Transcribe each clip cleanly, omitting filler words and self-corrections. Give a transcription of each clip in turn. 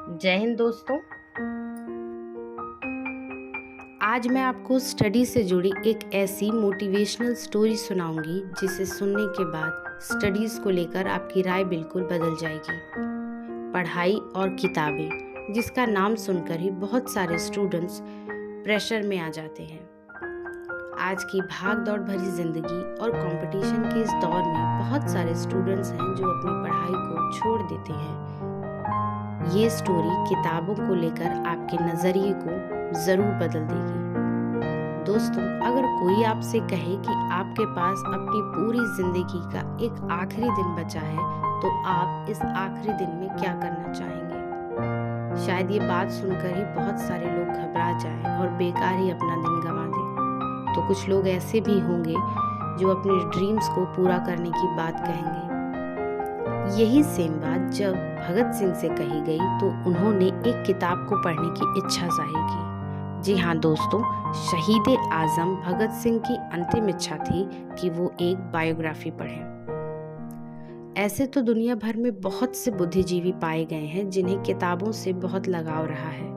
जय हिंद दोस्तों। आज मैं आपको स्टडी से जुड़ी एक ऐसी मोटिवेशनल स्टोरी सुनाऊंगी जिसे सुनने के बाद स्टडीज़ को लेकर आपकी राय बिल्कुल बदल जाएगी। पढ़ाई और किताबें, जिसका नाम सुनकर ही बहुत सारे स्टूडेंट्स प्रेशर में आ जाते हैं। आज की भाग दौड़ भरी ज़िंदगी और कंपटीशन के इस दौर में बहुत सारे स्टूडेंट्स हैं जो अपनी पढ़ाई को छोड़ देते हैं। ये स्टोरी किताबों को लेकर आपके नज़रिए को ज़रूर बदल देगी। दोस्तों, अगर कोई आपसे कहे कि आपके पास अपनी पूरी ज़िंदगी का एक आखिरी दिन बचा है, तो आप इस आखिरी दिन में क्या करना चाहेंगे? शायद ये बात सुनकर ही बहुत सारे लोग घबरा जाएं और बेकार ही अपना दिन गंवा दें। तो कुछ लोग ऐसे भी होंगे जो अपने ड्रीम्स को पूरा करने की बात कहेंगे। यही सेम बात जब भगत सिंह से कही गई तो उन्होंने एक किताब को पढ़ने की इच्छा जाहिर की। जी हाँ दोस्तों, शहीद आज़म भगत सिंह की अंतिम इच्छा थी कि वो एक बायोग्राफी पढ़ें। ऐसे तो दुनिया भर में बहुत से बुद्धिजीवी पाए गए हैं जिन्हें किताबों से बहुत लगाव रहा है,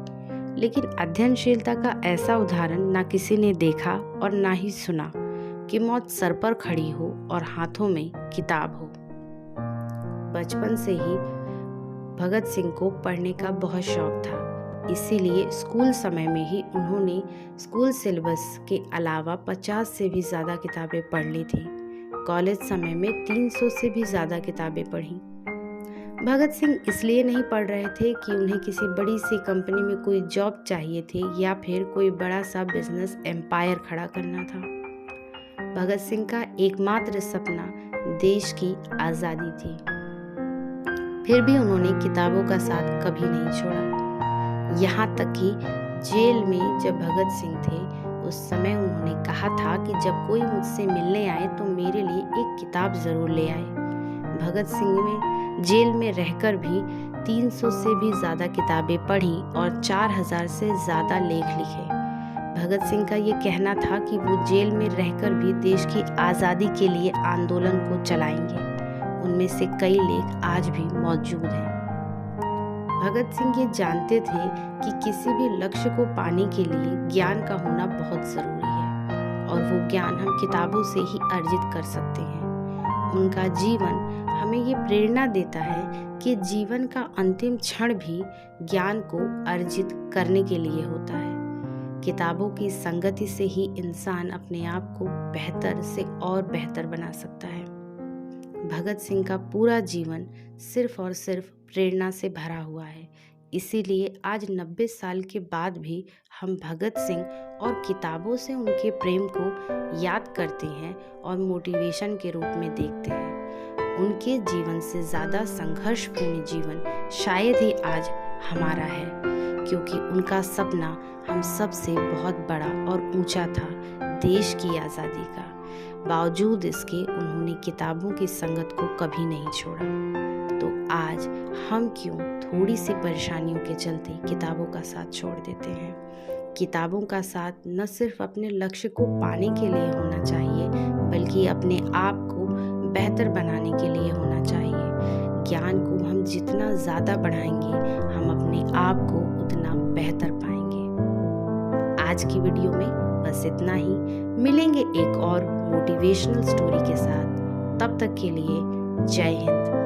लेकिन अध्ययनशीलता का ऐसा उदाहरण ना किसी ने देखा और ना ही सुना कि मौत सर पर खड़ी हो और हाथों में किताब हो। बचपन से ही भगत सिंह को पढ़ने का बहुत शौक था, इसीलिए स्कूल समय में ही उन्होंने स्कूल सिलेबस के अलावा 50 से भी ज़्यादा किताबें पढ़ ली थी। कॉलेज समय में 300 से भी ज़्यादा किताबें पढ़ी। भगत सिंह इसलिए नहीं पढ़ रहे थे कि उन्हें किसी बड़ी सी कंपनी में कोई जॉब चाहिए थी या फिर कोई बड़ा सा बिजनेस एम्पायर खड़ा करना था। भगत सिंह का एकमात्र सपना देश की आज़ादी थी। फिर भी उन्होंने किताबों का साथ कभी नहीं छोड़ा। यहाँ तक कि जेल में जब भगत सिंह थे, उस समय उन्होंने कहा था कि जब कोई मुझसे मिलने आए तो मेरे लिए एक किताब ज़रूर ले आए। भगत सिंह ने जेल में रहकर भी 300 से भी ज़्यादा किताबें पढ़ी और 4000 से ज़्यादा लेख लिखे। भगत सिंह का ये कहना था कि वो जेल में रहकर भी देश की आज़ादी के लिए आंदोलन को चलाएंगे। उनमें से कई लेख आज भी मौजूद हैं। भगत सिंह ये जानते थे कि किसी भी लक्ष्य को पाने के लिए ज्ञान का होना बहुत ज़रूरी है और वो ज्ञान हम किताबों से ही अर्जित कर सकते हैं। उनका जीवन हमें ये प्रेरणा देता है कि जीवन का अंतिम क्षण भी ज्ञान को अर्जित करने के लिए होता है। किताबों की संगति से ही इंसान अपने आप को बेहतर से और बेहतर बना सकता है। भगत सिंह का पूरा जीवन सिर्फ और सिर्फ प्रेरणा से भरा हुआ है। इसीलिए आज 90 साल के बाद भी हम भगत सिंह और किताबों से उनके प्रेम को याद करते हैं और मोटिवेशन के रूप में देखते हैं। उनके जीवन से ज़्यादा संघर्षपूर्ण जीवन शायद ही आज हमारा है, क्योंकि उनका सपना हम सब से बहुत बड़ा और ऊंचा था, देश की आज़ादी का। बावजूद इसके उन्होंने किताबों की संगत को कभी नहीं छोड़ा। तो आज हम क्यों थोड़ी सी परेशानियों के चलते किताबों का साथ छोड़ देते हैं? किताबों का साथ न सिर्फ अपने लक्ष्य को पाने के लिए होना चाहिए, बल्कि अपने आप को बेहतर बनाने के लिए होना चाहिए। ज्ञान को हम जितना ज़्यादा बढ़ाएंगे, हम अपने आप को उतना बेहतर पाएंगे। आज की वीडियो में बस इतना ही। मिलेंगे एक और मोटिवेशनल स्टोरी के साथ। तब तक के लिए जय हिंद।